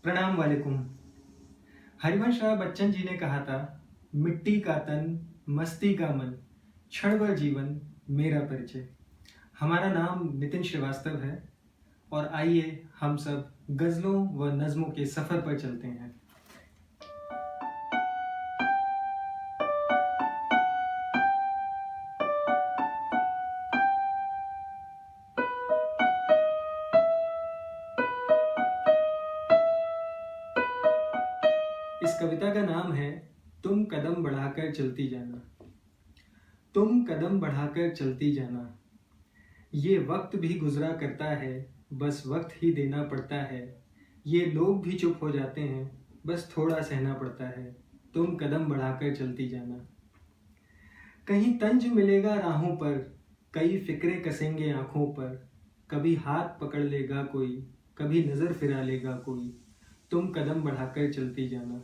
प्रणाम वालेकुम। हरिवंश राय बच्चन जी ने कहा था, मिट्टी का तन, मस्ती का मन, क्षण भर जीवन, मेरा परिचय। हमारा नाम नितिन श्रीवास्तव है और आइए हम सब गजलों व नज्मों के सफर पर चलते हैं। इस कविता का नाम है तुम कदम बढ़ाकर चलती जाना। तुम कदम बढ़ाकर चलती जाना, ये वक्त भी गुजरा करता है, बस वक्त ही देना पड़ता है। ये लोग भी चुप हो जाते हैं, बस थोड़ा सहना पड़ता है। तुम कदम बढ़ाकर चलती जाना। कहीं तंज मिलेगा राहों पर, कई फिक्रे कसेंगे आंखों पर। कभी हाथ पकड़ लेगा कोई, कभी नजर फिरा लेगा कोई। तुम कदम बढ़ाकर चलती जाना।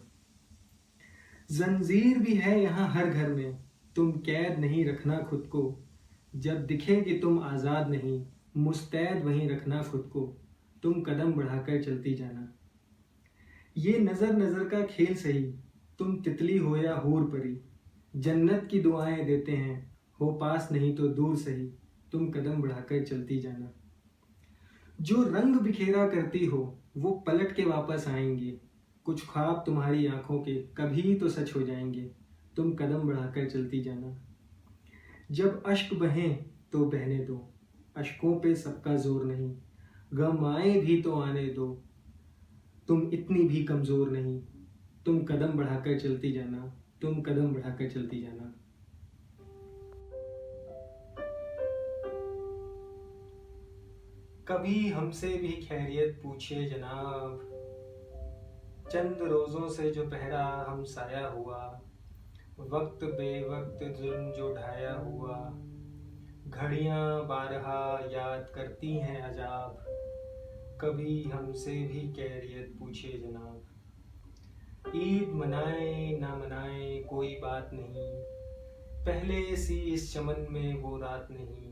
जंजीर भी है यहाँ हर घर में, तुम कैद नहीं रखना खुद को। जब दिखे कि तुम आज़ाद नहीं, मुस्तैद वहीं रखना खुद को। तुम कदम बढ़ाकर चलती जाना। ये नज़र नज़र का खेल सही, तुम तितली हो या हूर परी। जन्नत की दुआएं देते हैं, हो पास नहीं तो दूर सही। तुम कदम बढ़ाकर चलती जाना। जो रंग बिखेरा करती हो, वो पलट के वापस आएंगे। कुछ ख्वाब तुम्हारी आंखों के कभी तो सच हो जाएंगे। तुम कदम बढ़ाकर चलती जाना। जब अश्क बहें तो बहने दो, अश्कों पे सबका जोर नहीं। गम आए भी तो आने दो, तुम इतनी भी कमजोर नहीं। तुम कदम बढ़ाकर चलती जाना। तुम कदम बढ़ाकर चलती जाना। कभी हमसे भी खैरियत पूछिए जनाब, चंद रोजों से जो पहरा हम साया हुआ। वक्त बेवक्त जुल्म जो ढाया हुआ, घड़ियां बारहा याद करती हैं अजाब। कभी हमसे भी खैरियत पूछिए जनाब। ईद मनाए ना मनाए कोई बात नहीं, पहले सी इस चमन में वो रात नहीं।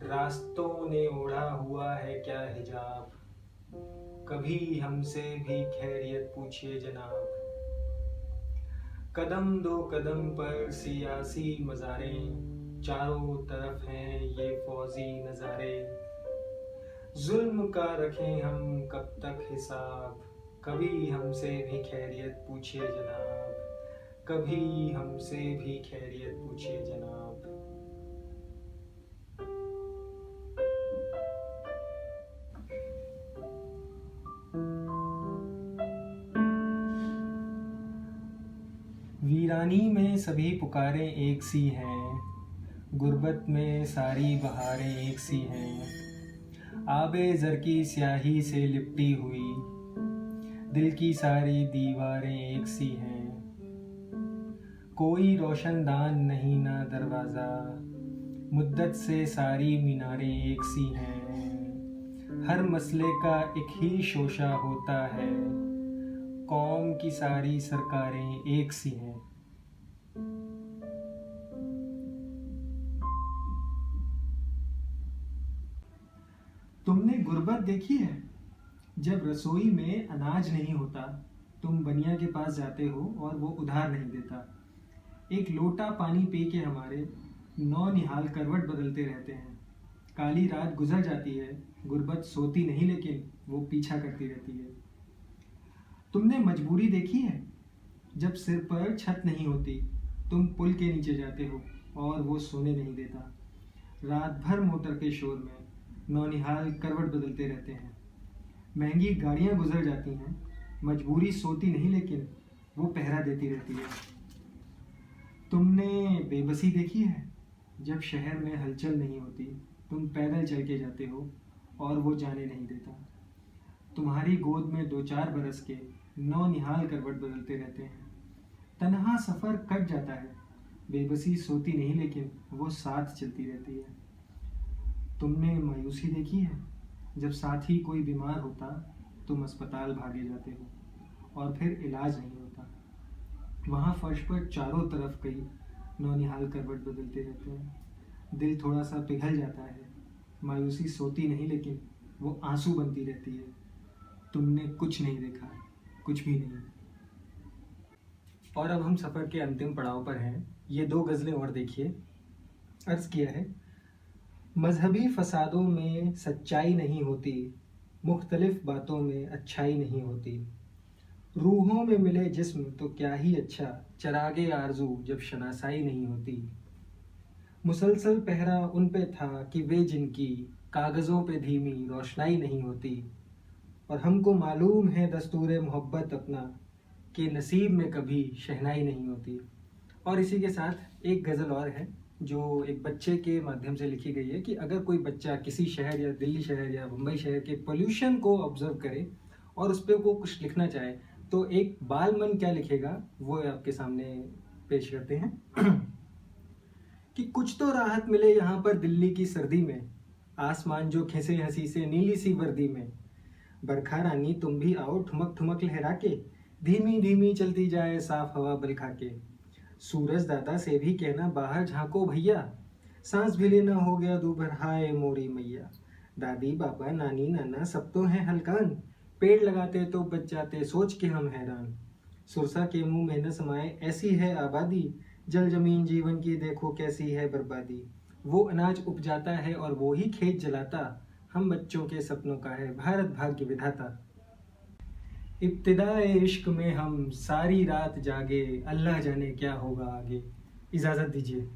रास्तों ने ओढ़ा हुआ है क्या हिजाब, कभी हमसे भी खैरियत पूछिए जनाब। कदम दो कदम पर सियासी मज़ारें, चारों तरफ हैं ये फौजी नज़ारे। जुल्म का रखें हम कब तक हिसाब, कभी हमसे भी खैरियत पूछिए जनाब। कभी हमसे भी खैरियत पूछिए जनाब। वीरानी में सभी पुकारें एक सी हैं, गुर्बत में सारी बहारें एक सी हैं। आबे ज़र की स्याही से लिपटी हुई, दिल की सारी दीवारें एक सी हैं। कोई रोशनदान नहीं ना दरवाज़ा, मुद्दत से सारी मीनारें एक सी हैं। हर मसले का एक ही शोशा होता है, कौम की सारी सरकारें एक सी हैं। तुमने गुर्बत देखी है? जब रसोई में अनाज नहीं होता, तुम बनिया के पास जाते हो और वो उधार नहीं देता। एक लोटा पानी पी के हमारे नौ निहाल करवट बदलते रहते हैं। काली रात गुजर जाती है, गुर्बत सोती नहीं लेकिन वो पीछा करती रहती है। तुमने मजबूरी देखी है? जब सिर पर छत नहीं होती, तुम पुल के नीचे जाते हो और वो सोने नहीं देता। रात भर मोटर के शोर में नौनिहाल करवट बदलते रहते हैं। महंगी गाड़ियां गुजर जाती हैं, मजबूरी सोती नहीं लेकिन वो पहरा देती रहती है। तुमने बेबसी देखी है? जब शहर में हलचल नहीं होती, तुम पैदल चल के जाते हो और वो जाने नहीं देता। तुम्हारी गोद में 2-4 बरस के नौ निहाल करवट बदलते रहते हैं। तन्हा सफ़र कट जाता है, बेबसी सोती नहीं लेकिन वो साथ चलती रहती है। तुमने मायूसी देखी है? जब साथी कोई बीमार होता, तुम अस्पताल भागे जाते हो और फिर इलाज नहीं होता। वहाँ फर्श पर चारों तरफ कई नौनिहाल करवट बदलते रहते हैं। दिल थोड़ा सा पिघल जाता है, मायूसी सोती नहीं लेकिन वो आंसू बनती रहती है। तुमने कुछ नहीं देखा, कुछ भी नहीं। और अब हम सफ़र के अंतिम पड़ाव पर हैं। ये 2 गज़लें और देखिए। अर्ज़ किया है, मजहबी फसादों में सच्चाई नहीं होती, मुख्तलिफ बातों में अच्छाई नहीं होती। रूहों में मिले जिस्म तो क्या ही अच्छा, चरागे आरजू जब शनासाई नहीं होती। मुसलसल पहरा उन पे था कि वे जिनकी कागज़ों पे धीमी रोशनाई नहीं होती। और हमको मालूम है दस्तूर मोहब्बत अपना, कि नसीब में कभी शहनाई नहीं होती। और इसी के साथ एक गज़ल और है जो एक बच्चे के माध्यम से लिखी गई है कि अगर कोई बच्चा किसी शहर या दिल्ली शहर या मुंबई शहर के पोल्यूशन को ऑब्जर्व करे और उस पर वो कुछ लिखना चाहे, तो एक बाल मन क्या लिखेगा वो आपके सामने पेश करते हैं। कि कुछ तो राहत मिले यहाँ पर दिल्ली की सर्दी में, आसमान जो खिसे हंसी से नीली सी वर्दी में। बरखा रानी तुम भी आओ ठुमक ठुमक लहरा के, धीमी धीमी चलती जाए साफ हवा बल खा के। सूरज दादा से भी कहना बाहर झांको भैया, सांस भी लेना हो गया दूभर हाय मोरी मैया। दादी बाबा नानी नाना सब तो हैं हलकान, पेड़ लगाते तो बच जाते सोच के हम हैरान। सुरसा के मुंह में न समाए ऐसी है आबादी, जल जमीन जीवन की देखो कैसी है बर्बादी। वो अनाज उपजाता है और वो ही खेत जलाता, हम बच्चों के सपनों का है भारत भाग्य विधाता। इब्तिदाए इश्क में हम सारी रात जागे, अल्लाह जाने क्या होगा आगे। इजाज़त दीजिए।